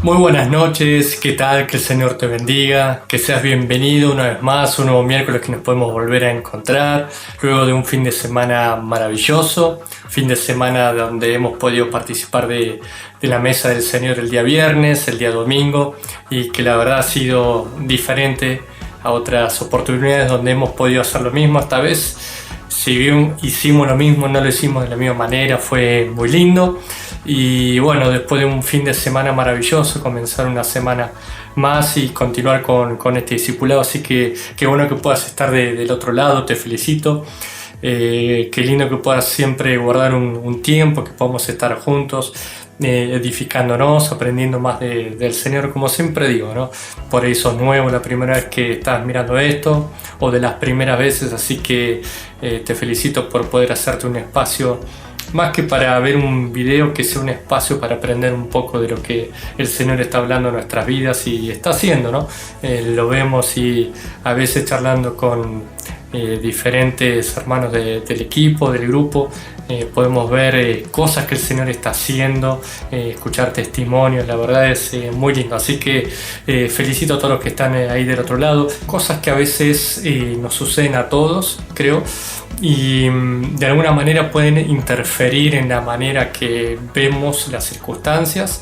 Muy buenas noches, ¿qué tal? Que el Señor te bendiga, que seas bienvenido una vez más, un nuevo miércoles que nos podemos volver a encontrar, luego de un fin de semana maravilloso, fin de semana donde hemos podido participar de la mesa del Señor el día viernes, el día domingo, y que la verdad ha sido diferente a otras oportunidades donde hemos podido hacer lo mismo. Esta vez, si bien hicimos lo mismo, no lo hicimos de la misma manera, fue muy lindo. Y bueno, después de un fin de semana maravilloso, comenzar una semana más y continuar con este discipulado. Así que qué bueno que puedas estar del otro lado, te felicito. Qué lindo que puedas siempre guardar un tiempo, que podamos estar juntos, edificándonos, aprendiendo más del Señor, como siempre digo, ¿no? Por ahí sos nuevo la primera vez que estás mirando esto, o de las primeras veces, así que te felicito por poder hacerte un espacio. Más que para ver un video, que sea un espacio para aprender un poco de lo que el Señor está hablando en nuestras vidas y está haciendo, ¿no? Lo vemos y a veces charlando con diferentes hermanos del equipo, del grupo, podemos ver cosas que el Señor está haciendo, escuchar testimonios, la verdad es muy lindo. Así que felicito a todos los que están ahí del otro lado. Cosas que a veces nos suceden a todos, creo, y de alguna manera pueden interferir en la manera que vemos las circunstancias,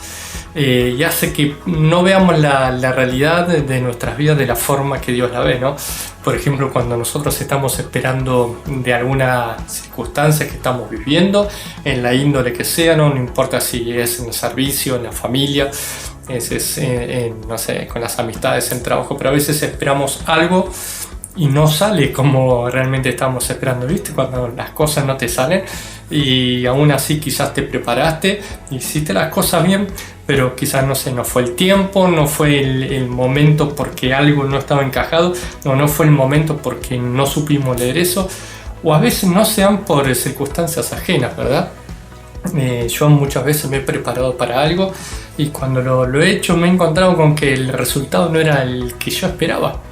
y hace que no veamos la realidad de nuestras vidas de la forma que Dios la ve, ¿no? Por ejemplo, cuando nosotros estamos esperando de alguna circunstancia que estamos viviendo, en la índole que sea, no importa si es en el servicio, en la familia, no sé, con las amistades, en trabajo, pero a veces esperamos algo y no sale como realmente estamos esperando, ¿viste? Cuando las cosas no te salen y aún así quizás te preparaste, hiciste las cosas bien, pero quizás no sé, no fue el tiempo, no fue el momento porque algo no estaba encajado, no fue el momento porque no supimos leer eso, o a veces no sean por circunstancias ajenas, ¿verdad? Yo muchas veces me he preparado para algo y cuando lo he hecho me he encontrado con que el resultado no era el que yo esperaba.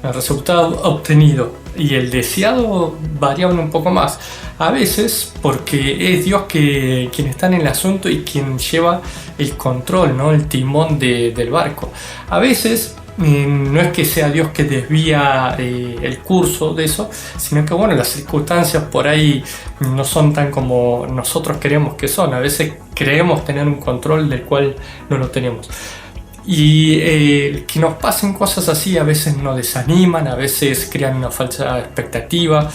El resultado obtenido y el deseado variaban un poco más. A veces porque es Dios quien está en el asunto y quien lleva el control, ¿no? El timón del barco. A veces no es que sea Dios que desvía el curso de eso, sino que bueno, las circunstancias por ahí no son tan como nosotros queremos que son. A veces creemos tener un control del cual no lo tenemos. Y que nos pasen cosas así a veces nos desaniman, a veces crean una falsa expectativa,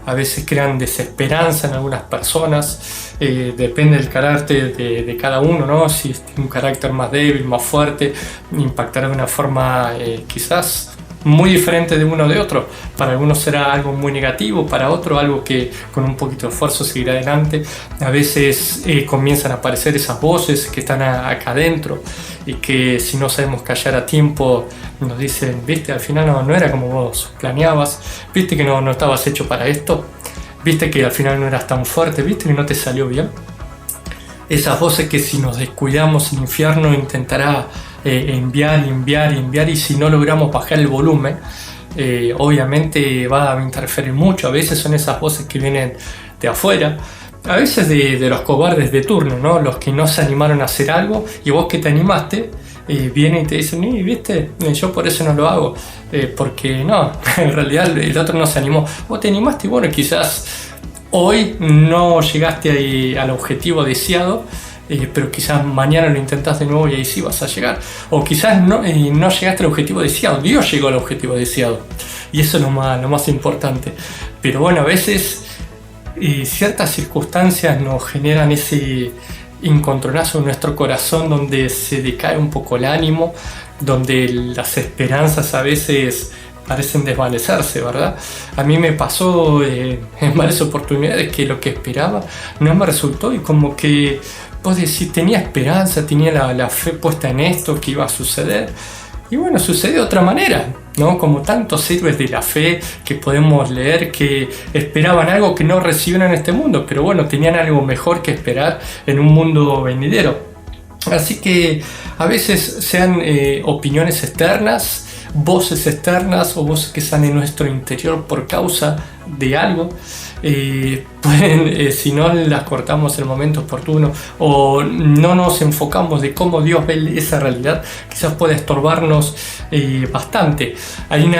a veces crean desesperanza en algunas personas. Depende del carácter de cada uno, ¿no? Si es un carácter más débil, más fuerte, impactará de una forma quizás muy diferente de uno de otro. Para algunos será algo muy negativo, para otro algo que con un poquito de esfuerzo seguirá adelante. A veces comienzan a aparecer esas voces que están acá adentro y que si no sabemos callar a tiempo nos dicen, viste, al final no era como vos planeabas, viste que no estabas hecho para esto, viste que al final no eras tan fuerte, viste que no te salió bien. Esas voces que si nos descuidamos el infierno intentará enviar, y si no logramos bajar el volumen, obviamente va a interferir mucho. A veces son esas voces que vienen de afuera, a veces de los cobardes de turno, ¿no? Los que no se animaron a hacer algo y vos que te animaste, vienen y te dicen, viste, yo por eso no lo hago, porque no, en realidad el otro no se animó, vos te animaste y bueno, quizás hoy no llegaste al objetivo deseado, pero quizás mañana lo intentás de nuevo y ahí sí vas a llegar. O quizás no llegaste al objetivo deseado, Dios llegó al objetivo deseado. Y eso es lo más importante. Pero bueno, a veces ciertas circunstancias nos generan ese encontronazo en nuestro corazón donde se decae un poco el ánimo, donde las esperanzas a veces parecen desvanecerse, ¿verdad? A mí me pasó en varias oportunidades que lo que esperaba no me resultó y como que vos decís, tenía esperanza, tenía la fe puesta en esto, que iba a suceder. Y bueno, sucedió de otra manera, ¿no? Como tantos héroes de la fe que podemos leer que esperaban algo que no recibieron en este mundo, pero bueno, tenían algo mejor que esperar en un mundo venidero. Así que a veces sean opiniones externas, voces externas o voces que están en nuestro interior por causa de algo, pueden, si no las cortamos en el momento oportuno o no nos enfocamos de cómo Dios ve esa realidad, quizás puede estorbarnos bastante. Hay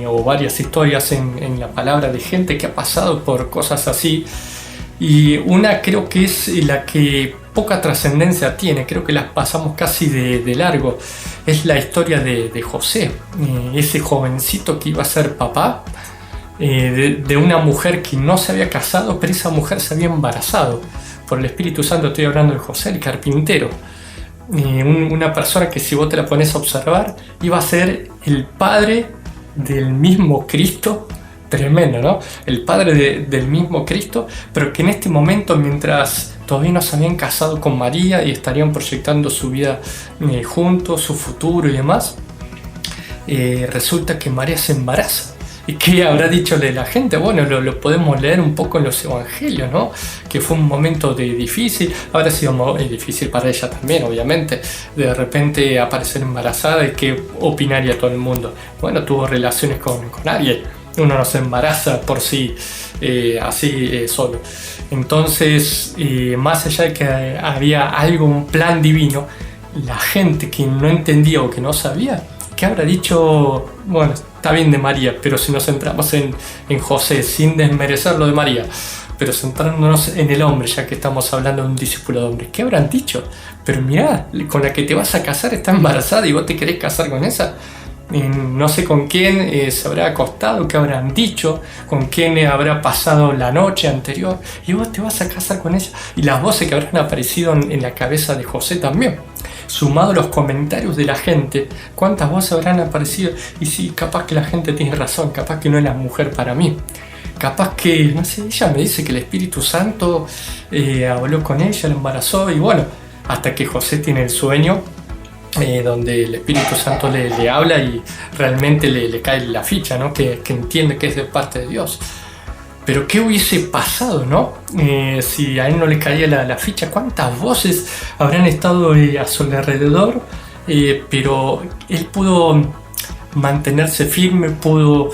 o varias historias en la palabra de gente que ha pasado por cosas así, y una creo que es la que poca trascendencia tiene, creo que las pasamos casi de largo. Es la historia de José, ese jovencito que iba a ser papá de una mujer que no se había casado, pero esa mujer se había embarazado por el Espíritu Santo. Estoy hablando de José el carpintero, una persona que, si vos te la pones a observar, iba a ser el padre del mismo Cristo. Tremendo, ¿no? El padre del mismo Cristo, pero que en este momento, mientras todavía no se habían casado con María y estarían proyectando su vida juntos, su futuro y demás, resulta que María se embaraza. ¿Y qué habrá dicho de la gente? Bueno, lo podemos leer un poco en los evangelios, ¿no? Que fue un momento difícil, habrá sido difícil para ella también, obviamente, de repente aparecer embarazada y qué opinaría todo el mundo. Bueno, tuvo relaciones con alguien. Uno no se embaraza por sí así solo. Entonces, más allá de que había algo, un plan divino, la gente que no entendía o que no sabía, ¿qué habrá dicho? Bueno, está bien de María, pero si nos centramos en José, sin desmerecer lo de María, pero centrándonos en el hombre, ya que estamos hablando de un discípulo de hombre, ¿qué habrán dicho? Pero mirá, con la que te vas a casar está embarazada y vos te querés casar con esa. No sé con quién se habrá acostado, qué habrán dicho, con quién habrá pasado la noche anterior, y vos te vas a casar con ella. Y las voces que habrán aparecido en la cabeza de José también, sumado a los comentarios de la gente, cuántas voces habrán aparecido. Y sí, capaz que la gente tiene razón, capaz que no es la mujer para mí, capaz que, no sé, ella me dice que el Espíritu Santo habló con ella, la embarazó, y bueno, hasta que José tiene el sueño, donde el Espíritu Santo le habla y realmente le cae la ficha, ¿no? Que entiende que es de parte de Dios. Pero ¿qué hubiese pasado, no? Si a él no le caía la ficha, ¿cuántas voces habrán estado a su alrededor? Pero él pudo mantenerse firme, pudo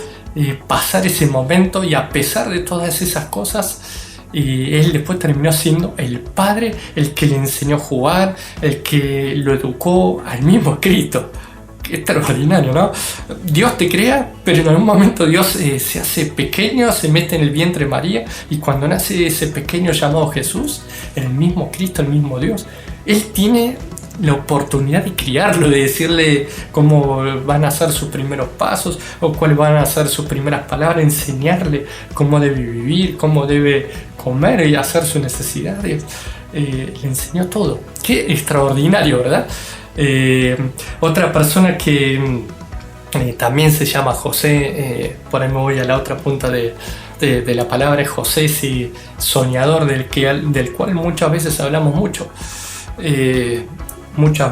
pasar ese momento, y a pesar de todas esas cosas, y él después terminó siendo el padre, el que le enseñó a jugar, el que lo educó al mismo Cristo. Qué extraordinario, ¿no? Dios te crea, pero en algún momento Dios se hace pequeño, se mete en el vientre de María, y cuando nace ese pequeño llamado Jesús, el mismo Cristo, el mismo Dios, Él tiene la oportunidad de criarlo, de decirle cómo van a ser sus primeros pasos o cuáles van a ser sus primeras palabras, enseñarle cómo debe vivir, cómo debe comer y hacer sus necesidades. Le enseñó todo. Qué extraordinario, ¿verdad? Otra persona que también se llama José, por ahí me voy a la otra punta de la palabra, es José, sí, soñador, del cual muchas veces hablamos mucho. Muchas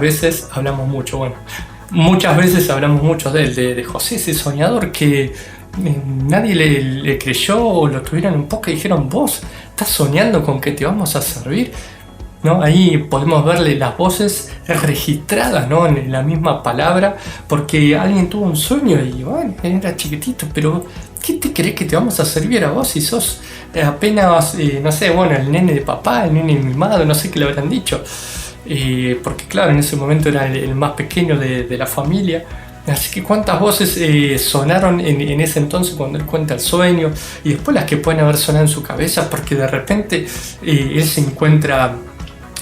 veces hablamos mucho de él, de José, ese soñador que nadie le creyó o lo tuvieron un poco y dijeron: vos estás soñando con que te vamos a servir, ¿no? Ahí podemos verle las voces registradas, ¿no? En la misma palabra, porque alguien tuvo un sueño y bueno, era chiquitito, pero ¿qué te crees que te vamos a servir a vos si sos apenas, no sé, bueno, el nene de papá, el nene mimado, no sé qué le habrán dicho? Porque claro, en ese momento era el más pequeño de la familia. Así que cuántas voces sonaron en ese entonces cuando él cuenta el sueño, y después las que pueden haber sonado en su cabeza, porque de repente él se encuentra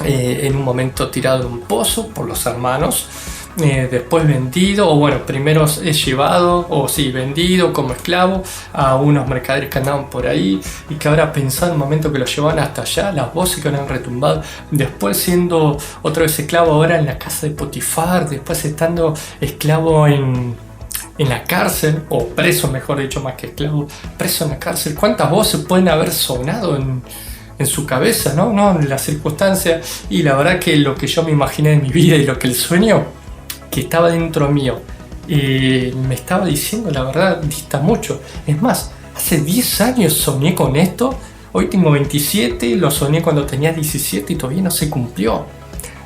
en un momento tirado en un pozo por los hermanos, después vendido, o bueno, primero es llevado, o sí, vendido como esclavo a unos mercaderes que andaban por ahí, y que habrá pensado en el momento que lo llevaban hasta allá, las voces que habrán retumbado, después siendo otra vez esclavo ahora en la casa de Potifar, después estando esclavo en la cárcel, o preso, mejor dicho, más que esclavo, preso en la cárcel. ¿Cuántas voces pueden haber sonado en su cabeza, ¿no? En las circunstancias? Y la verdad que lo que yo me imaginé de mi vida y lo que el sueño que estaba dentro mío me estaba diciendo, la verdad, dista mucho. Es más, hace 10 años soñé con esto, hoy tengo 27, lo soñé cuando tenía 17 y todavía no se cumplió.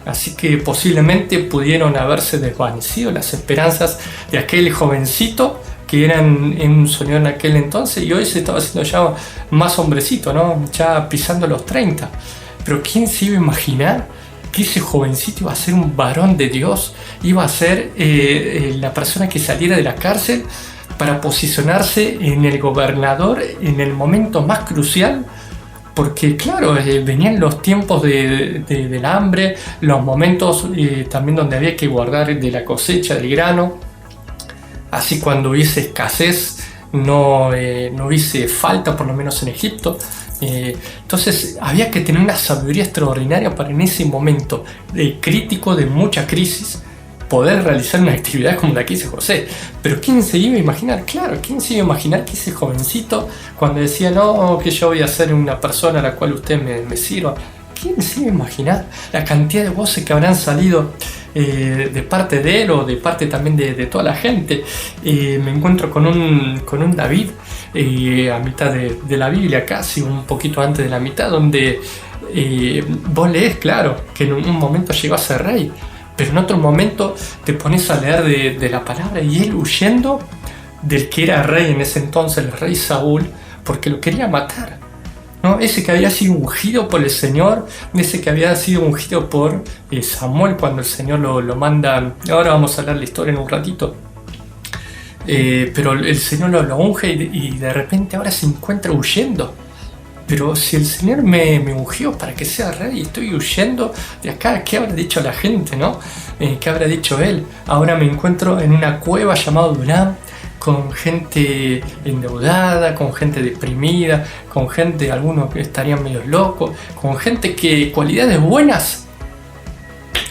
Así que posiblemente pudieron haberse desvanecido las esperanzas de aquel jovencito que era en un señor en aquel entonces, y hoy se estaba haciendo ya más hombrecito, ¿no? Ya pisando los 30. Pero ¿quién se iba a imaginar que ese jovencito iba a ser un varón de Dios? Iba a ser la persona que saliera de la cárcel para posicionarse en el gobernador en el momento más crucial. Porque claro, venían los tiempos del hambre, los momentos también donde había que guardar de la cosecha del grano. Así cuando hubiese escasez, no hubiese falta, por lo menos en Egipto. Entonces había que tener una sabiduría extraordinaria para en ese momento crítico de mucha crisis poder realizar una actividad como la que hizo José. Pero ¿quién se iba a imaginar? Claro, ¿quién se iba a imaginar que ese jovencito, cuando decía, no, que yo voy a ser una persona a la cual usted me sirva? ¿Quién se iba a imaginar la cantidad de voces que habrán salido de parte de él o de parte también de toda la gente? Me encuentro con un David a mitad de la Biblia, casi un poquito antes de la mitad, donde vos lees, claro, que en un momento llegó a ser rey, pero en otro momento te pones a leer de la palabra y él huyendo del que era rey en ese entonces, el rey Saúl, porque lo quería matar, ¿no? Ese que había sido ungido por el Señor, ese que había sido ungido por Samuel cuando el Señor lo manda. Ahora vamos a hablar la historia en un ratito. Pero el Señor lo unge y de repente ahora se encuentra huyendo. Pero si el Señor me ungió para que sea rey y estoy huyendo de acá, ¿qué habrá dicho la gente, no? ¿Qué habrá dicho él? Ahora me encuentro en una cueva llamada Adulam, con gente endeudada, con gente deprimida, con gente, algunos que estarían medio locos, con gente que cualidades buenas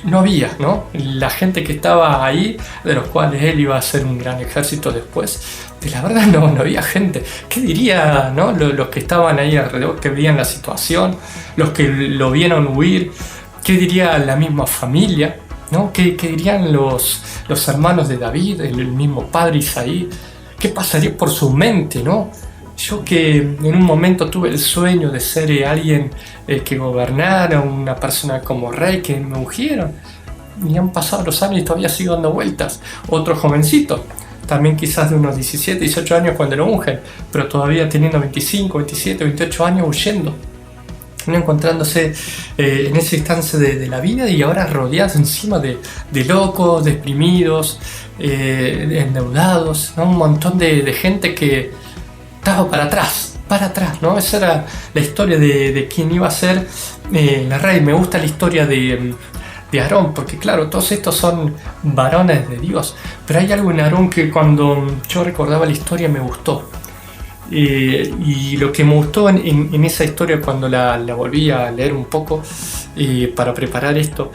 no había, ¿no? La gente que estaba ahí, de los cuales él iba a hacer un gran ejército después, de la verdad no había gente. ¿Qué diría, no? Los que estaban ahí alrededor, que veían la situación, los que lo vieron huir? ¿Qué diría la misma familia, ¿no? ¿Qué dirían los hermanos de David, el mismo padre Isaí? ¿Qué pasaría por su mente, no? Yo que en un momento tuve el sueño de ser alguien que gobernara, una persona como rey, que me ungieron, y han pasado los años y todavía sigo dando vueltas. Otro jovencito, también quizás de unos 17, 18 años cuando lo ungen, pero todavía teniendo 25, 27, 28 años huyendo, no encontrándose en esa instancia de la vida, y ahora rodeados encima de locos, deprimidos, endeudados, ¿no? Un montón de gente que estaba para atrás, ¿no? Esa era la historia de quién iba a ser el rey. Me gusta la historia de Aarón, porque claro, todos estos son varones de Dios, pero hay algo en Aarón que cuando yo recordaba la historia me gustó. Y lo que me gustó en esa historia cuando la volví a leer un poco para preparar esto,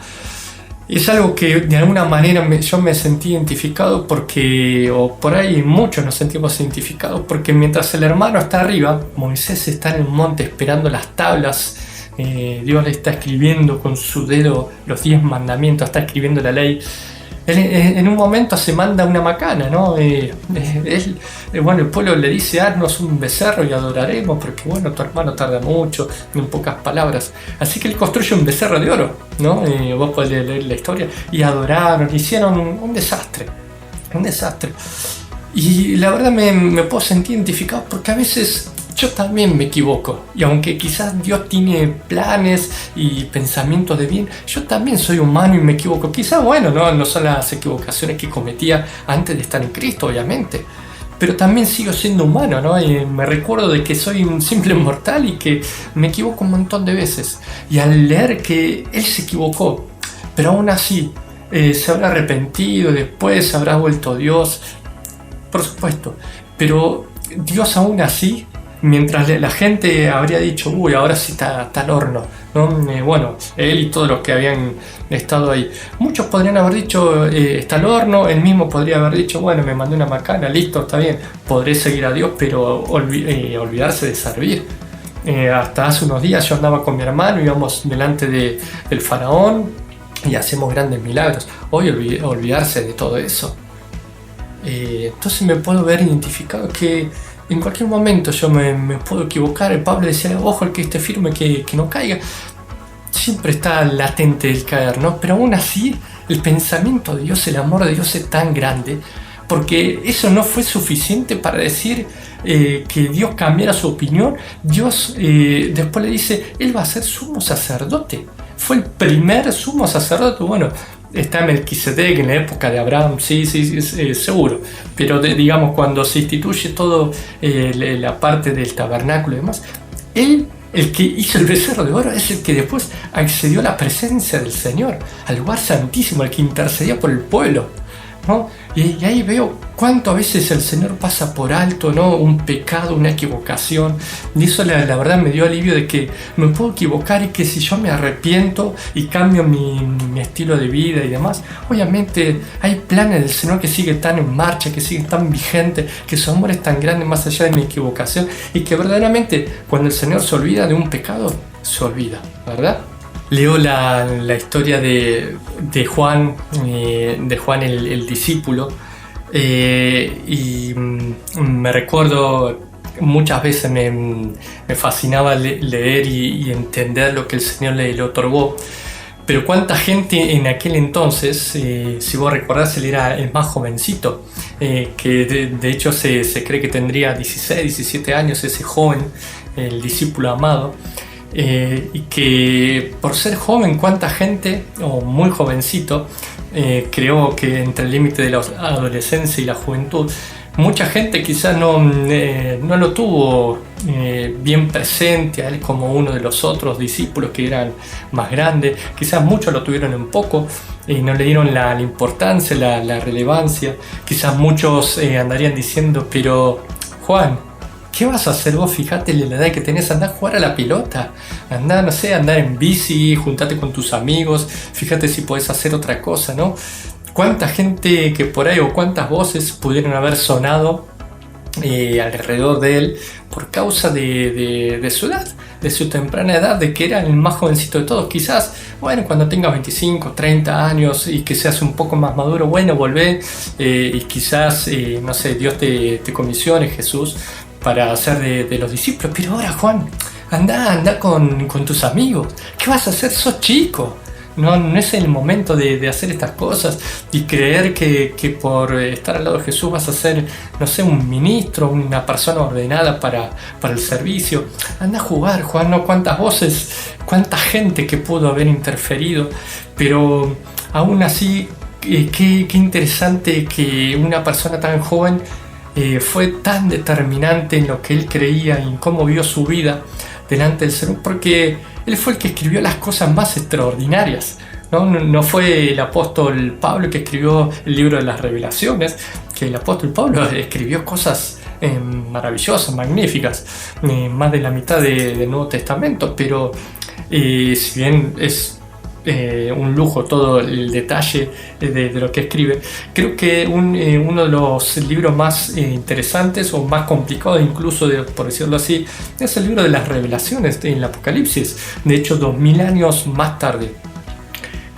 es algo que de alguna manera yo me sentí identificado, porque, o por ahí muchos nos sentimos identificados, porque mientras el hermano está arriba, Moisés está en el monte esperando las tablas, Dios le está escribiendo con su dedo los 10 mandamientos, está escribiendo la ley. Él, en un momento se manda una macana, ¿no? Bueno, el pueblo le dice, haznos un becerro y adoraremos, porque bueno, tu hermano tarda mucho, en pocas palabras. Así que él construye un becerro de oro, ¿no? Vos podés leer la historia. Y adoraron, hicieron un desastre. Y la verdad me puedo sentir identificado, porque a veces yo también me equivoco, y aunque quizás Dios tiene planes y pensamientos de bien, yo también soy humano y me equivoco. Quizás, bueno, no son las equivocaciones que cometía antes de estar en Cristo, obviamente, pero también sigo siendo humano, ¿no? Y me recuerdo de que soy un simple mortal y que me equivoco un montón de veces. Y al leer que Él se equivocó, pero aún así se habrá arrepentido, después se habrá vuelto Dios, por supuesto, pero Dios aún así, mientras la gente habría dicho, uy, ahora sí está al horno, ¿no? Bueno, él y todos los que habían estado ahí, muchos podrían haber dicho, está al horno. Él mismo podría haber dicho, bueno, me mandé una macana, listo, está bien, podré seguir a Dios, pero olvidarse de servir. Hasta hace unos días yo andaba con mi hermano, íbamos delante del faraón y hacemos grandes milagros. Hoy olvidarse de todo eso. Entonces me puedo ver identificado que en cualquier momento yo me puedo equivocar. El Pablo decía, ojo el que esté firme, que no caiga. siempre está latente el caer, ¿no? Pero aún así, el pensamiento de Dios, el amor de Dios es tan grande, porque eso no fue suficiente para decir que Dios cambiara su opinión. Dios después le dice, Él va a ser sumo sacerdote. Fue el primer sumo sacerdote. Bueno, está Melquisedec en la época de Abraham, sí, seguro. Pero digamos, cuando se instituye todo la parte del tabernáculo y demás, Él, el que hizo el becerro de oro, es el que después accedió a la presencia del Señor, al lugar santísimo, el que intercedía por el pueblo, ¿no? Y ahí veo cuánto a veces el Señor pasa por alto, ¿no? Un pecado, una equivocación. Y eso la verdad me dio alivio de que me puedo equivocar y que si yo me arrepiento y cambio mi estilo de vida y demás, obviamente hay planes del Señor que siguen tan en marcha, que siguen tan vigentes, que su amor es tan grande más allá de mi equivocación, y que verdaderamente cuando el Señor se olvida de un pecado, se olvida, ¿verdad? Leo la historia de Juan, el discípulo, y me recuerdo muchas veces me fascinaba leer y entender lo que el Señor le otorgó. Pero cuánta gente en aquel entonces, si vos recordás, él era el más jovencito, que de hecho se cree que tendría 16, 17 años, ese joven, el discípulo amado. Y que por ser joven, cuánta gente, o muy jovencito, creo que entre el límite de la adolescencia y la juventud, mucha gente quizás no lo tuvo bien presente a él como uno de los otros discípulos que eran más grandes. Quizás muchos lo tuvieron en poco y no le dieron la importancia, la relevancia. Quizás muchos andarían diciendo, pero Juan, ¿qué vas a hacer vos? Fíjate la edad que tenés, andá a jugar a la pelota, andá, no sé, andar en bici, juntate con tus amigos, fíjate si podés hacer otra cosa, ¿no? ¿Cuánta gente que por ahí, o cuántas voces pudieron haber sonado alrededor de él por causa de su edad, de su temprana edad, de que era el más jovencito de todos? Quizás, bueno, cuando tengas 25, 30 años y que seas un poco más maduro, bueno, volvé y quizás, no sé, Dios te comisione, Jesús, para hacer de los discípulos. Pero ahora, Juan, anda con tus amigos. ¿Qué vas a hacer? Sos chico. No es el momento de hacer estas cosas y creer que por estar al lado de Jesús vas a ser, no sé, un ministro, una persona ordenada para el servicio. Anda a jugar, Juan, ¿no? Cuántas voces, cuánta gente que pudo haber interferido, pero aún así, qué interesante que una persona tan joven fue tan determinante en lo que él creía y en cómo vio su vida delante del Señor, porque él fue el que escribió las cosas más extraordinarias, ¿no? No fue el apóstol Pablo que escribió el libro de las Revelaciones, que el apóstol Pablo escribió cosas maravillosas, magníficas, más de la mitad del Nuevo Testamento, pero si bien es un lujo todo el detalle de lo que escribe, creo que uno de los libros más interesantes o más complicados incluso, por decirlo así, es el libro de las Revelaciones en el Apocalipsis. De hecho, 2000 años más tarde,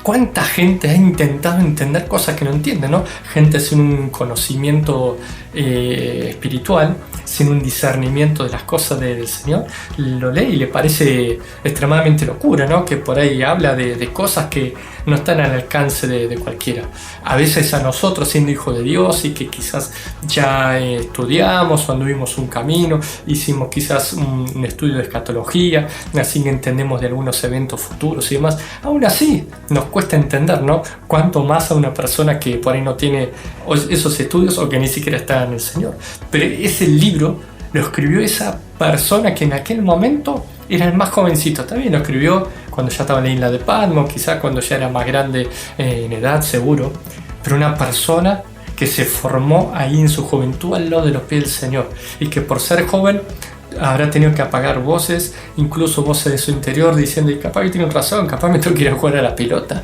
¿cuánta gente ha intentado entender cosas que no entiende, ¿no? Gente sin un conocimiento espiritual, sin un discernimiento de las cosas del Señor, lo lee y le parece extremadamente locura, ¿no? Que por ahí habla de cosas que no están al alcance de cualquiera. A veces a nosotros, siendo hijos de Dios y que quizás ya estudiamos o anduvimos un camino, hicimos quizás un estudio de escatología, así que entendemos de algunos eventos futuros y demás, aún así nos cuesta entender, ¿no? Cuánto más a una persona que por ahí no tiene esos estudios o que ni siquiera está en el Señor. Pero ese libro lo escribió esa persona que en aquel momento era el más jovencito. También lo escribió cuando ya estaba en la isla de Patmos, quizás cuando ya era más grande en edad, seguro. Pero una persona que se formó ahí en su juventud al lado de los pies del Señor y que por ser joven habrá tenido que apagar voces, incluso voces de su interior diciendo, y capaz que tienen razón, capaz me tengo que ir a jugar a la pelota.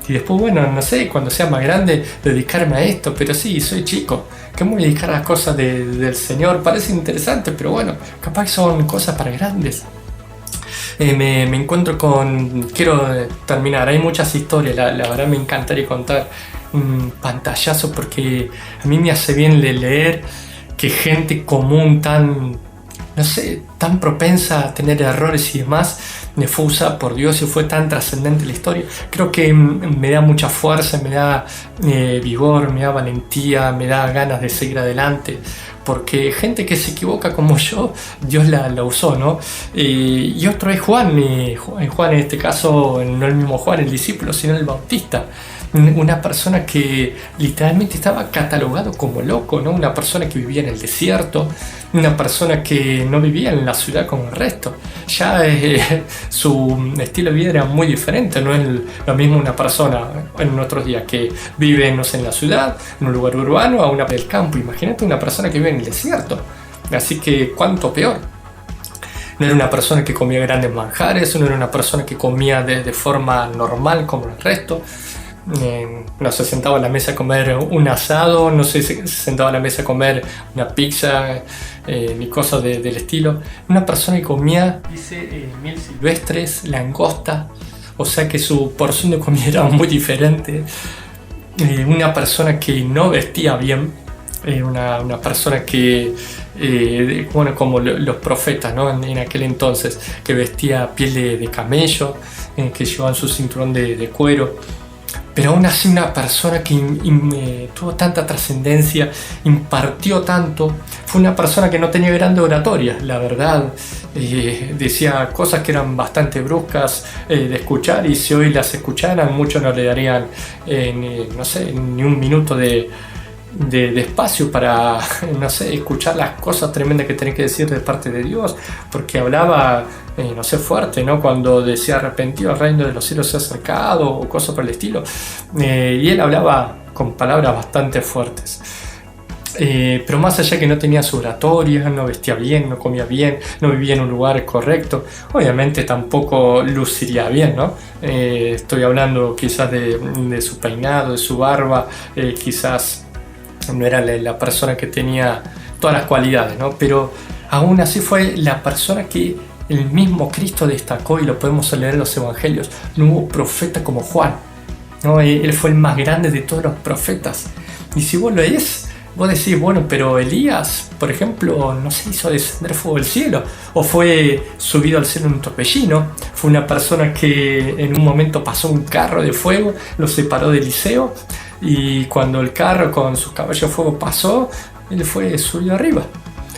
Y después, bueno, no sé, cuando sea más grande, dedicarme a esto, pero sí, soy chico, que me voy a dedicar a las cosas del Señor. Parece interesante, pero bueno, capaz que son cosas para grandes. Me encuentro con... Quiero terminar, hay muchas historias, la verdad me encantaría contar un pantallazo porque a mí me hace bien leer que gente común tan no sé, tan propensa a tener errores y demás, fue usada por Dios y fue tan trascendente la historia. Creo que me da mucha fuerza, me da vigor, me da valentía, me da ganas de seguir adelante, porque gente que se equivoca como yo, Dios la usó, ¿no? Y otro es Juan, Juan en este caso, no el mismo Juan, el discípulo, sino el Bautista. Una persona que literalmente estaba catalogado como loco, ¿no? Una persona que vivía en el desierto, una persona que no vivía en la ciudad como el resto. Ya su estilo de vida era muy diferente, no es lo mismo una persona en otros días que vive, no sé, en la ciudad, en un lugar urbano, a una del campo. Imagínate una persona que vive en el desierto. Así que cuánto peor. No era una persona que comía grandes manjares, no era una persona que comía de forma normal como el resto. No se sentaba a la mesa a comer un asado, no se sentaba a la mesa a comer una pizza, ni cosas del estilo. Una persona que comía, dice, miel silvestres, langosta, o sea que su porción de comida era muy diferente. Una persona que no vestía bien, una persona que, bueno, como los profetas, ¿no? En aquel entonces, que vestía piel de camello, que llevaban su cinturón de cuero. Pero aún así una persona que tuvo tanta trascendencia, impartió tanto, fue una persona que no tenía grande oratoria, la verdad. Decía cosas que eran bastante bruscas de escuchar, y si hoy las escucharan, muchos no le darían no sé, ni un minuto de espacio para, no sé, escuchar las cosas tremendas que tenía que decir de parte de Dios, porque hablaba, no sé, fuerte, ¿no? Cuando decía arrepentido, el reino de los cielos se ha acercado, o cosas por el estilo, y él hablaba con palabras bastante fuertes. Pero más allá que no tenía su oratoria, no vestía bien, no comía bien, no vivía en un lugar correcto, obviamente tampoco luciría bien, ¿no? Estoy hablando quizás de su peinado, de su barba, quizás no era la persona que tenía todas las cualidades, ¿no? Pero aún así fue la persona que el mismo Cristo destacó, y lo podemos leer en los evangelios. No hubo profeta como Juan, ¿no? Él fue el más grande de todos los profetas. Y si vos lo lees, vos decís, bueno, pero Elías, por ejemplo, no se hizo descender fuego del cielo, o fue subido al cielo en un torbellino. Fue una persona que en un momento pasó un carro de fuego, lo separó de Eliseo, y cuando el carro con sus caballos de fuego pasó, él fue subido arriba.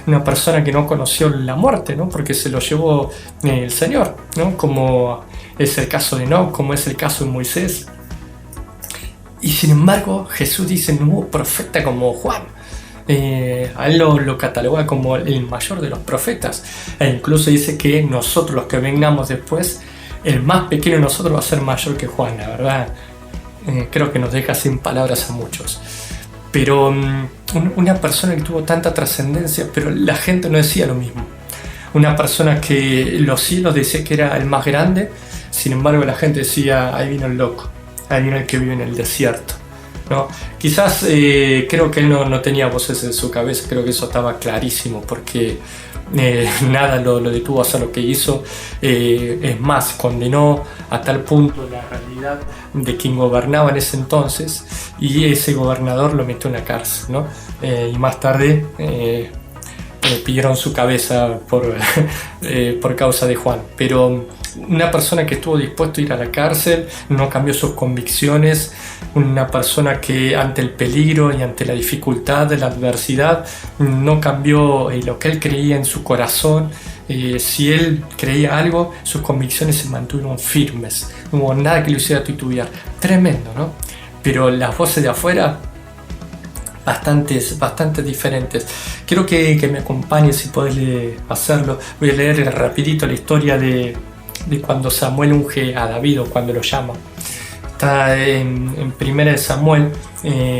Una persona que no conoció la muerte, ¿no? Porque se lo llevó el Señor, ¿no? Como es el caso de Enoc, como es el caso de Moisés. Y sin embargo, Jesús dice, no hubo profeta como Juan. A él lo cataloga como el mayor de los profetas. E incluso dice que nosotros, los que vengamos después, el más pequeño de nosotros va a ser mayor que Juan, la verdad. Creo que nos deja sin palabras a muchos. Pero una persona que tuvo tanta trascendencia, pero la gente no decía lo mismo. Una persona que los cielos decía que era el más grande, sin embargo la gente decía, ahí vino el loco, ahí vino el que vive en el desierto, ¿no? Quizás creo que él no tenía voces en su cabeza, creo que eso estaba clarísimo, porque nada lo detuvo a hacer lo que hizo. Es más, condenó a tal punto la realidad de quien gobernaba en ese entonces, y ese gobernador lo metió en la cárcel, ¿no? Y más tarde pidieron su cabeza por causa de Juan. Pero una persona que estuvo dispuesto a ir a la cárcel, no cambió sus convicciones, una persona que ante el peligro y ante la dificultad, la adversidad, no cambió lo que él creía en su corazón. Si él creía algo, sus convicciones se mantuvieron firmes, no hubo nada que lo hiciera titubear. Tremendo, ¿no? Pero las voces de afuera, bastante diferentes. Quiero que me acompañes, si podés hacerlo. Voy a leer rapidito la historia de cuando Samuel unge a David, o cuando lo llama. Está en 1 Samuel,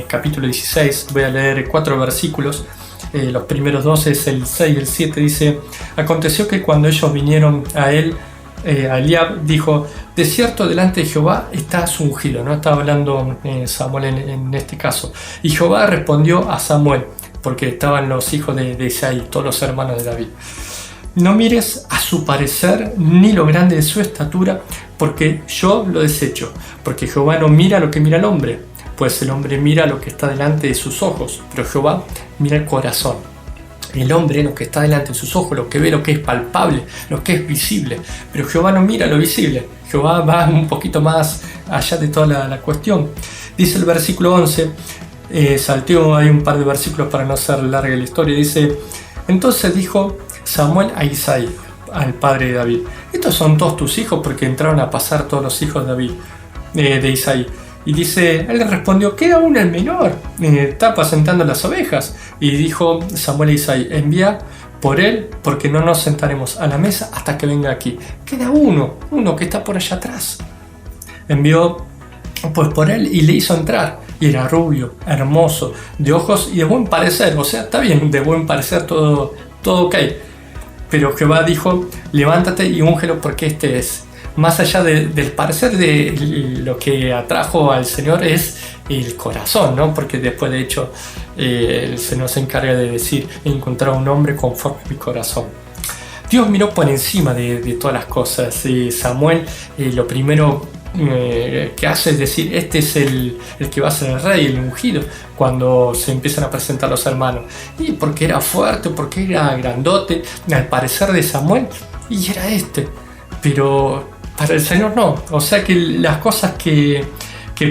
capítulo 16. Voy a leer 4 versículos. Los primeros 2 es el 6 y el 7. Dice: aconteció que cuando ellos vinieron a él, a Eliab dijo: de cierto delante de Jehová está su ungido, ¿no? Estaba hablando Samuel en este caso. Y Jehová respondió a Samuel, porque estaban los hijos de Isaí, todos los hermanos de David: no mires a su parecer, ni lo grande de su estatura, porque yo lo desecho. Porque Jehová no mira lo que mira el hombre, pues el hombre mira lo que está delante de sus ojos, pero Jehová mira el corazón. el hombre, lo que está delante de sus ojos, lo que ve, lo que es palpable, lo que es visible. Pero Jehová no mira lo visible. Jehová va un poquito más allá de toda la cuestión. Dice el versículo 11, salteo hay un par de versículos para no hacer larga la historia. Dice, entonces dijo Samuel a Isaí, al padre de David, estos son todos tus hijos, porque entraron a pasar todos los hijos de David, de Isaí. Y dice, él le respondió, queda uno el menor, está apacentando las ovejas. Y dijo Samuel a Isaí, envía por él, porque no nos sentaremos a la mesa hasta que venga aquí. Queda uno que está por allá atrás. Envió pues por él y le hizo entrar. Y era rubio, hermoso, de ojos y de buen parecer. O sea, está bien, de buen parecer, todo ok. Pero Jehová dijo, levántate y úngelo, porque este es. Más allá del parecer, de lo que atrajo al Señor es el corazón, ¿no? Porque después, de hecho, el Señor se encarga de decir, encontrar un hombre conforme a mi corazón. Dios miró por encima de todas las cosas. Samuel, lo primero que hace es decir, este es el que va a ser el rey, el ungido, cuando se empiezan a presentar los hermanos. Y porque era fuerte, porque era grandote, al parecer de Samuel, y era este. Pero para el Señor no. O sea que las cosas que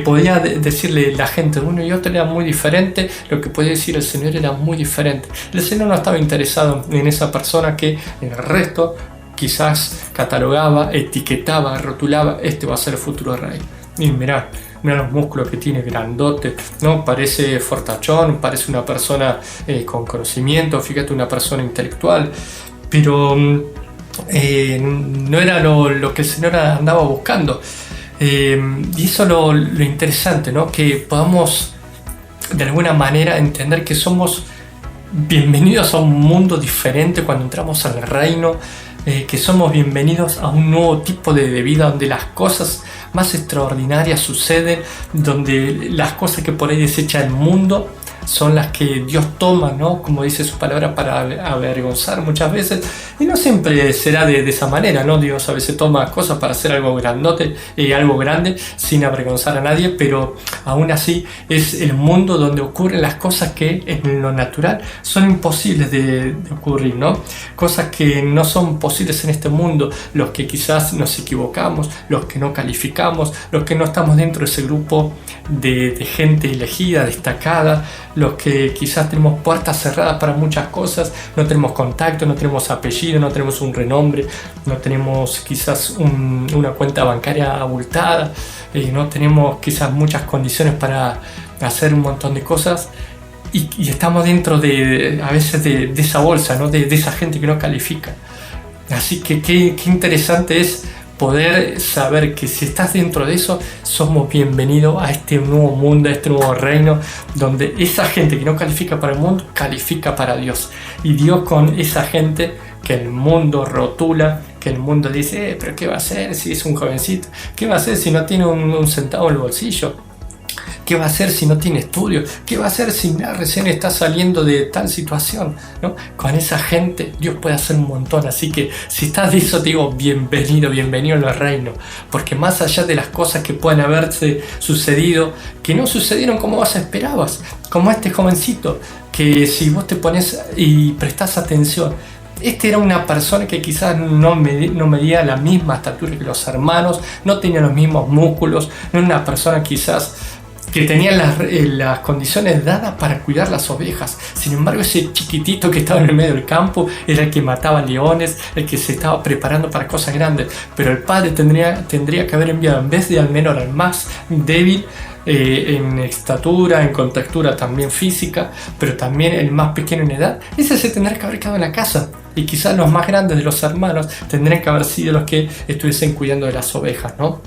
podía decirle la gente de uno y otro era muy diferente, lo que podía decir el Señor era muy diferente. El Señor no estaba interesado en esa persona que en el resto quizás catalogaba, etiquetaba, rotulaba, este va a ser el futuro rey. Y mirá los músculos que tiene, grandote, ¿no? Parece fortachón, parece una persona con conocimiento, fíjate, una persona intelectual, pero no era lo que el Señor andaba buscando. Y eso es lo interesante, ¿no? Que podamos de alguna manera entender que somos bienvenidos a un mundo diferente cuando entramos al reino, que somos bienvenidos a un nuevo tipo de vida donde las cosas más extraordinarias suceden, donde las cosas que por ahí desecha el mundo son las que Dios toma, ¿no? Como dice su palabra, para avergonzar muchas veces, y no siempre será de esa manera, ¿no? Dios a veces toma cosas para hacer algo grandote y algo grande sin avergonzar a nadie, pero aún así es el mundo donde ocurren las cosas que en lo natural son imposibles de ocurrir, ¿no? Cosas que no son posibles en este mundo, los que quizás nos equivocamos, los que no calificamos, los que no estamos dentro de ese grupo de gente elegida, destacada, los que quizás tenemos puertas cerradas para muchas cosas, no tenemos contacto, no tenemos apellido, no tenemos un renombre, no tenemos quizás una cuenta bancaria abultada, no tenemos quizás muchas condiciones para hacer un montón de cosas, y estamos dentro a veces de esa bolsa, ¿no? de esa gente que no califica. Así que qué interesante es poder saber que si estás dentro de eso, somos bienvenidos a este nuevo mundo, a este nuevo reino, donde esa gente que no califica para el mundo, califica para Dios. Y Dios con esa gente que el mundo rotula, que el mundo dice, pero ¿qué va a hacer si es un jovencito? ¿Qué va a hacer si no tiene un centavo en el bolsillo? ¿Qué va a hacer si no tiene estudio? ¿Qué va a hacer si recién está saliendo de tal situación? ¿No? Con esa gente Dios puede hacer un montón. Así que si estás de eso, te digo, bienvenido al reino. Porque más allá de las cosas que pueden haberse sucedido, que no sucedieron como vos esperabas, como este jovencito, que si vos te pones y prestás atención, este era una persona que quizás no medía la misma estatura que los hermanos, no tenía los mismos músculos, no era una persona quizás que tenía las condiciones dadas para cuidar las ovejas. Sin embargo, ese chiquitito que estaba en el medio del campo era el que mataba leones, el que se estaba preparando para cosas grandes. Pero el padre tendría que haber enviado, en vez de al menor, al más débil, en estatura, en contextura también física, pero también el más pequeño en edad, ese se tendría que haber quedado en la casa. Y quizás los más grandes de los hermanos tendrían que haber sido los que estuviesen cuidando de las ovejas, ¿no?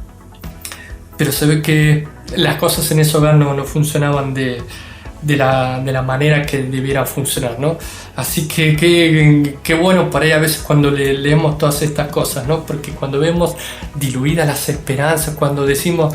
Pero se ve que las cosas en ese hogar no funcionaban de la manera que debiera funcionar, ¿no? Así que qué bueno por ahí a veces cuando leemos todas estas cosas, ¿no? Porque cuando vemos diluidas las esperanzas, cuando decimos,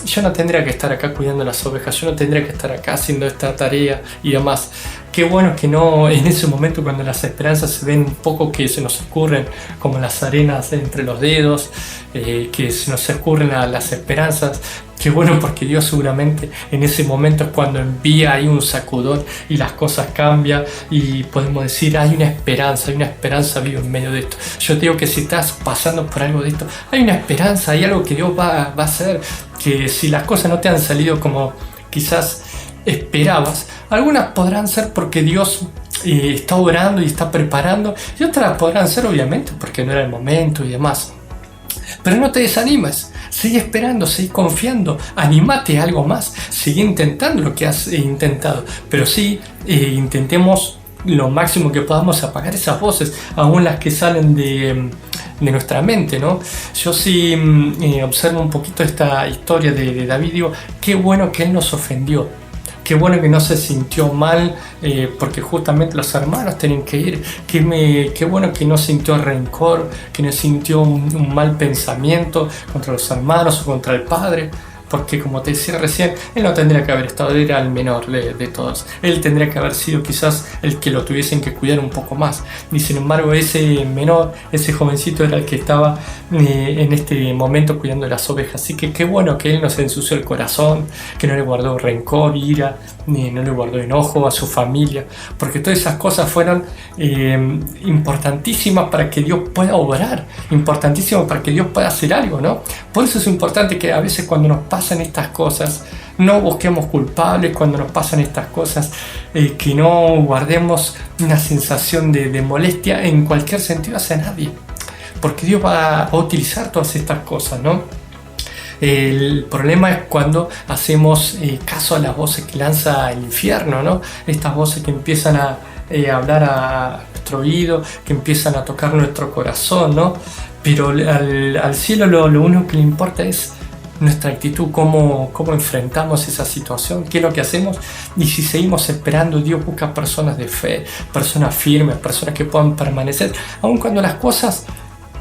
yo no tendría que estar acá cuidando las ovejas, yo no tendría que estar acá haciendo esta tarea y demás, qué bueno que no en ese momento cuando las esperanzas se ven un poco que se nos escurren como las arenas entre los dedos, que se nos escurren las esperanzas. Qué bueno, porque Dios seguramente en ese momento es cuando envía ahí un sacudón y las cosas cambian y podemos decir hay una esperanza viva en medio de esto. Yo te digo que si estás pasando por algo de esto, hay una esperanza, hay algo que Dios va a hacer, que si las cosas no te han salido como quizás esperabas, algunas podrán ser porque Dios está orando y está preparando, y otras podrán ser obviamente porque no era el momento y demás. Pero no te desanimes, sigue esperando, sigue confiando, anímate a algo más, sigue intentando lo que has intentado, pero sí intentemos lo máximo que podamos apagar esas voces, aún las que salen de nuestra mente, ¿no? Yo sí observo un poquito esta historia de David, digo, qué bueno que él nos ofendió. Qué bueno que no se sintió mal porque justamente los hermanos tenían que ir. Qué bueno que no sintió rencor, que no sintió un mal pensamiento contra los hermanos o contra el padre. Porque como te decía recién, él no tendría que haber estado, era el menor de todos. Él tendría que haber sido quizás el que lo tuviesen que cuidar un poco más. Y sin embargo ese menor, ese jovencito era el que estaba en este momento cuidando de las ovejas. Así que qué bueno que él no se ensució el corazón, que no le guardó rencor, ira, ni no le guardó enojo a su familia. Porque todas esas cosas fueron importantísimas para que Dios pueda obrar, importantísimas para que Dios pueda hacer algo, ¿no? Por eso es importante que a veces cuando nos pasan estas cosas, no busquemos culpables cuando nos pasan estas cosas, que no guardemos una sensación de molestia en cualquier sentido hacia nadie, porque Dios va a utilizar todas estas cosas, ¿no? El problema es cuando hacemos caso a las voces que lanza el infierno, ¿no? Estas voces que empiezan a hablar a nuestro oído, que empiezan a tocar nuestro corazón, ¿no? Pero al cielo lo único que le importa es nuestra actitud, cómo enfrentamos esa situación, qué es lo que hacemos. Y si seguimos esperando, Dios busca personas de fe, personas firmes, personas que puedan permanecer, aun cuando las cosas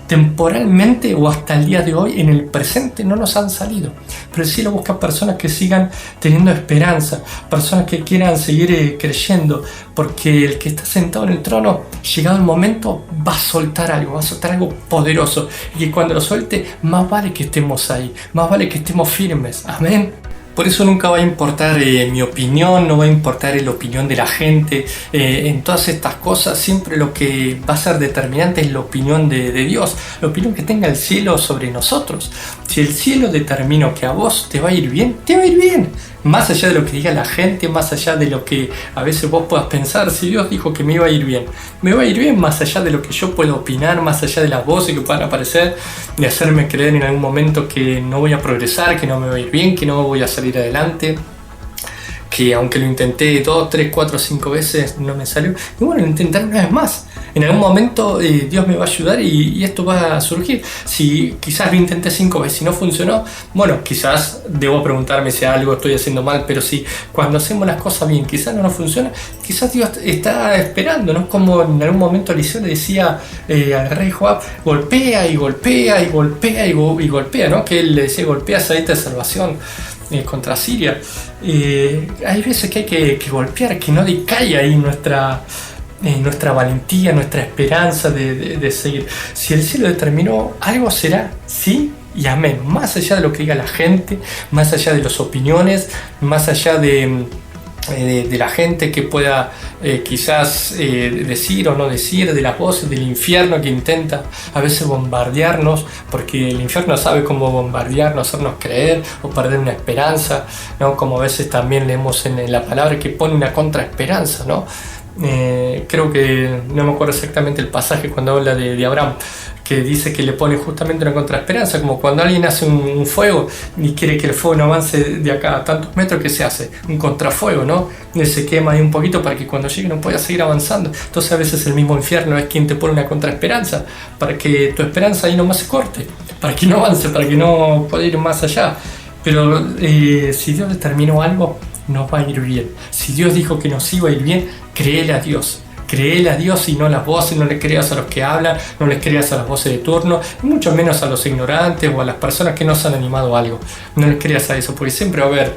temporalmente o hasta el día de hoy en el presente no nos han salido. Pero el cielo busca personas que sigan teniendo esperanza, personas que quieran seguir creyendo, porque el que está sentado en el trono, llegado el momento, va a soltar algo poderoso, y que cuando lo suelte, más vale que estemos ahí, más vale que estemos firmes. Amén. Por eso nunca va a importar mi opinión, no va a importar la opinión de la gente. En todas estas cosas siempre lo que va a ser determinante es la opinión de Dios, la opinión que tenga el cielo sobre nosotros. Si el cielo determinó que a vos te va a ir bien, te va a ir bien. Más allá de lo que diga la gente, más allá de lo que a veces vos puedas pensar, si Dios dijo que me iba a ir bien, me va a ir bien más allá de lo que yo puedo opinar, más allá de las voces que puedan aparecer, de hacerme creer en algún momento que no voy a progresar, que no me va a ir bien, que no voy a salir adelante, que aunque lo intenté 2, 3, 4, 5 veces no me salió, y bueno, lo intentaré una vez más. En algún momento Dios me va a ayudar y esto va a surgir. Si quizás lo intenté 5 veces y no funcionó, bueno, quizás debo preguntarme si algo estoy haciendo mal, pero si cuando hacemos las cosas bien quizás no nos funciona, quizás Dios está esperando, ¿no? Como en algún momento Eliseo le decía al rey Joab, golpea y golpea y golpea y golpea, ¿no? Que él le decía, golpea saeta de salvación contra Siria. Hay veces que hay que golpear, que no decaiga ahí nuestra valentía, nuestra esperanza de seguir. Si el cielo determinó, algo será, sí y amén. Más allá de lo que diga la gente, más allá de las opiniones, más allá de la gente que pueda quizás decir o no decir, de las voces del infierno que intenta a veces bombardearnos, porque el infierno sabe cómo bombardearnos, hacernos creer o perder una esperanza, ¿no? Como a veces también leemos en la palabra que pone una contraesperanza, ¿no? Creo que no me acuerdo exactamente el pasaje cuando habla de Abraham, que dice que le pone justamente una contraesperanza, como cuando alguien hace un fuego y quiere que el fuego no avance de acá a tantos metros, que se hace un contrafuego, ¿no? Y se quema ahí un poquito para que cuando llegue no pueda seguir avanzando. Entonces a veces el mismo infierno es quien te pone una contraesperanza para que tu esperanza ahí nomás se corte, para que no avance, para que no pueda ir más allá. Pero si Dios determinó algo, nos va a ir bien. Si Dios dijo que nos iba a ir bien, créele a Dios. Créele a Dios y no a las voces, no le creas a los que hablan, no le creas a las voces de turno, y mucho menos a los ignorantes o a las personas que no se han animado a algo. No le creas a eso, porque siempre va a haber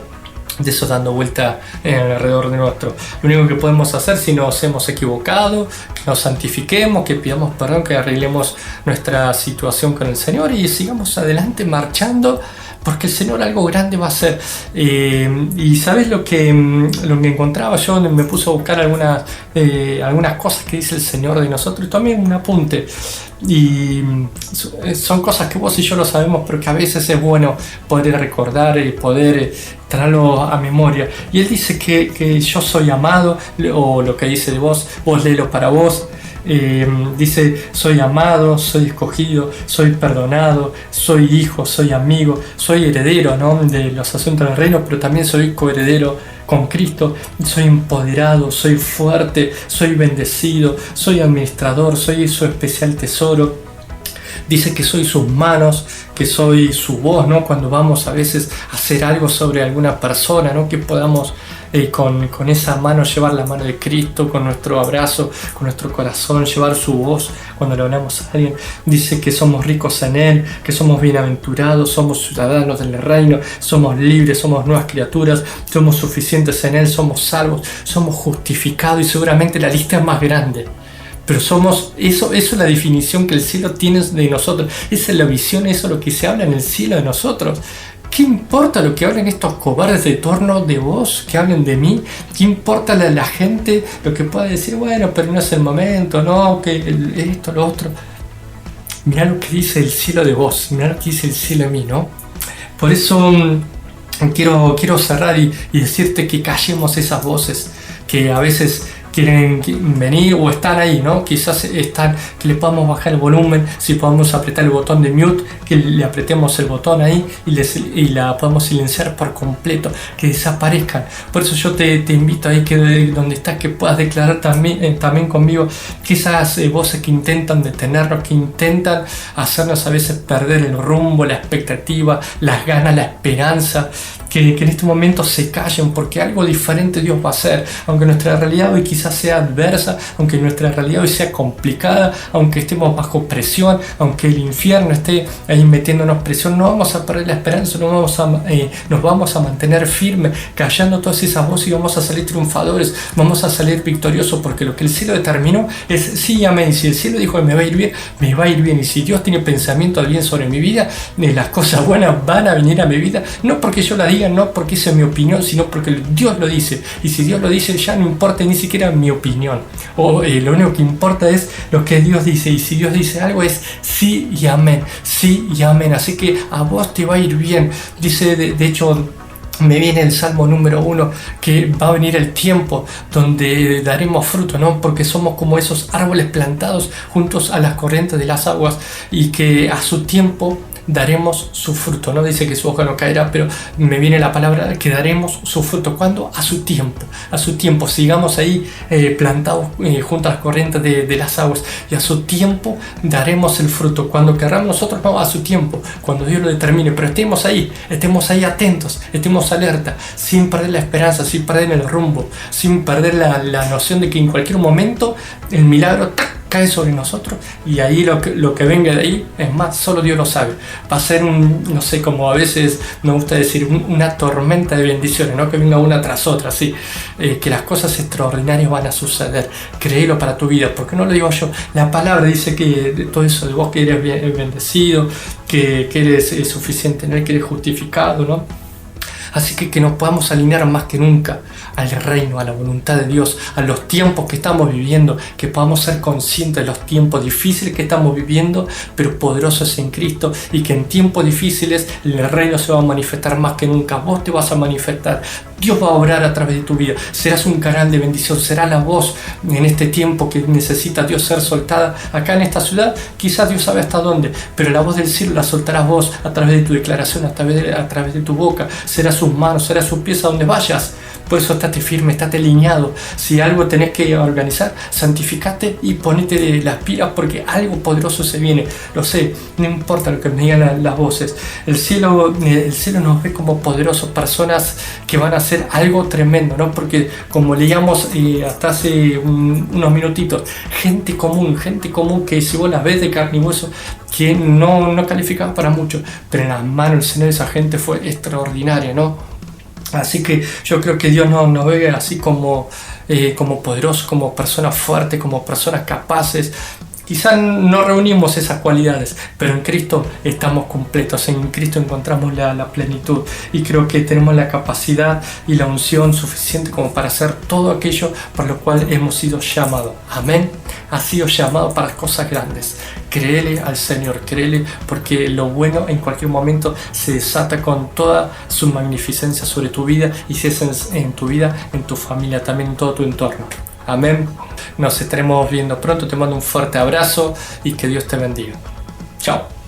de eso dando vuelta alrededor de nuestro. Lo único que podemos hacer si nos hemos equivocado, que nos santifiquemos, que pidamos perdón, que arreglemos nuestra situación con el Señor y sigamos adelante marchando, porque el Señor algo grande va a hacer. Y sabes lo que encontraba yo, me puse a buscar algunas cosas que dice el Señor de nosotros, y también un apunte. Y son cosas que vos y yo lo sabemos, pero que a veces es bueno poder recordar y poder traerlo a memoria. Y él dice que yo soy amado, o lo que dice de vos léelo para vos. Dice: soy amado, soy escogido, soy perdonado, soy hijo, soy amigo, soy heredero, ¿no?, de los asuntos del reino, pero también soy coheredero con Cristo, soy empoderado, soy fuerte, soy bendecido, soy administrador, soy su especial tesoro. Dice que soy sus manos, que soy su voz, ¿no? Cuando vamos a veces a hacer algo sobre alguna persona, ¿no?, que podamos con esa mano llevar la mano de Cristo, con nuestro abrazo, con nuestro corazón, llevar su voz cuando le hablamos a alguien. Dice que somos ricos en Él, que somos bienaventurados, somos ciudadanos del reino, somos libres, somos nuevas criaturas, somos suficientes en Él, somos salvos, somos justificados, y seguramente la lista es más grande. Pero eso es la definición que el cielo tiene de nosotros. Esa es la visión, eso es lo que se habla en el cielo de nosotros. ¿Qué importa lo que hablen estos cobardes de torno de vos, que hablen de mí? ¿Qué importa la gente lo que pueda decir? Bueno, pero no es el momento, no, que esto, lo otro. Mirá lo que dice el cielo de vos, mirá lo que dice el cielo de mí, ¿no? Por eso quiero cerrar y decirte que callemos esas voces que a veces quieren venir o están ahí, ¿no? Quizás están, que le podamos bajar el volumen, si podemos apretar el botón de mute, que le apretemos el botón ahí y la podamos silenciar por completo, que desaparezcan. Por eso yo te invito ahí, que donde estás, que puedas declarar también conmigo que esas voces que intentan detenernos, que intentan hacernos a veces perder el rumbo, la expectativa, las ganas, la esperanza, que en este momento se callen, porque algo diferente Dios va a hacer. Aunque nuestra realidad hoy quizás sea adversa, aunque nuestra realidad hoy sea complicada, aunque estemos bajo presión, aunque el infierno esté ahí metiéndonos presión, no vamos a perder la esperanza, nos vamos a mantener firmes, callando todas esas voces, y vamos a salir triunfadores, vamos a salir victoriosos, porque lo que el cielo determinó es sí y amén. Si el cielo dijo que me va a ir bien, me va a ir bien. Y si Dios tiene pensamiento de bien sobre mi vida, las cosas buenas van a venir a mi vida, no porque yo la diga, no porque esa es mi opinión, sino porque Dios lo dice. Y si Dios lo dice, ya no importa ni siquiera mi opinión, lo único que importa es lo que Dios dice. Y si Dios dice algo, es sí y amén, sí y amén. Así que a vos te va a ir bien. Dice, de hecho, me viene el Salmo número 1, que va a venir el tiempo donde daremos fruto, ¿no? Porque somos como esos árboles plantados juntos a las corrientes de las aguas, y que a su tiempo daremos su fruto. No dice que su hoja no caerá, pero me viene la palabra que daremos su fruto. ¿Cuándo? A su tiempo. A su tiempo. Sigamos ahí plantados junto a las corrientes de las aguas, y a su tiempo daremos el fruto. Cuando querramos nosotros, no, a su tiempo, cuando Dios lo determine. Pero estemos ahí atentos, estemos alerta, sin perder la esperanza, sin perder el rumbo, sin perder la noción de que en cualquier momento el milagro cae sobre nosotros, y ahí lo que venga de ahí, es más, solo Dios lo sabe. Va a ser no sé, como a veces me gusta decir, una tormenta de bendiciones, ¿no? Que venga una tras otra, así, que las cosas extraordinarias van a suceder. Créelo para tu vida, porque no lo digo yo, la palabra dice que todo eso de vos, que eres bendecido, que eres suficiente, ¿no? Que eres justificado, ¿no? Así que nos podamos alinear más que nunca al reino, a la voluntad de Dios, a los tiempos que estamos viviendo, que podamos ser conscientes de los tiempos difíciles que estamos viviendo, pero poderosos en Cristo, y que en tiempos difíciles el reino se va a manifestar más que nunca. Vos te vas a manifestar, Dios va a obrar a través de tu vida, serás un canal de bendición, será la voz en este tiempo que necesita Dios ser soltada acá en esta ciudad. Quizás Dios sabe hasta dónde, pero la voz del cielo la soltarás vos a través de tu declaración, a través de tu boca. Será sus manos, será sus pies a donde vayas. Por eso estate firme, estate alineado. Si algo tenés que organizar, santificate y ponete las pilas, porque algo poderoso se viene. Lo sé, no importa lo que me digan las voces. El cielo nos ve como poderosos, personas que van a hacer algo tremendo, ¿no? Porque como leíamos hasta hace unos minutitos, gente común que si vos las ves de carne y hueso, que no calificaban para mucho, pero en las manos del Señor esa gente fue extraordinaria, ¿no? Así que yo creo que Dios nos ve así como poderosos, como personas fuertes, como personas capaces. Quizás no reunimos esas cualidades, pero en Cristo estamos completos, en Cristo encontramos la plenitud y creo que tenemos la capacidad y la unción suficiente como para hacer todo aquello por lo cual hemos sido llamados. Amén. Has sido llamado para cosas grandes. Créele al Señor, créele, porque lo bueno en cualquier momento se desata con toda su magnificencia sobre tu vida, y si es en tu vida, en tu familia, también en todo tu entorno. Amén. Nos estaremos viendo pronto. Te mando un fuerte abrazo y que Dios te bendiga. Chao.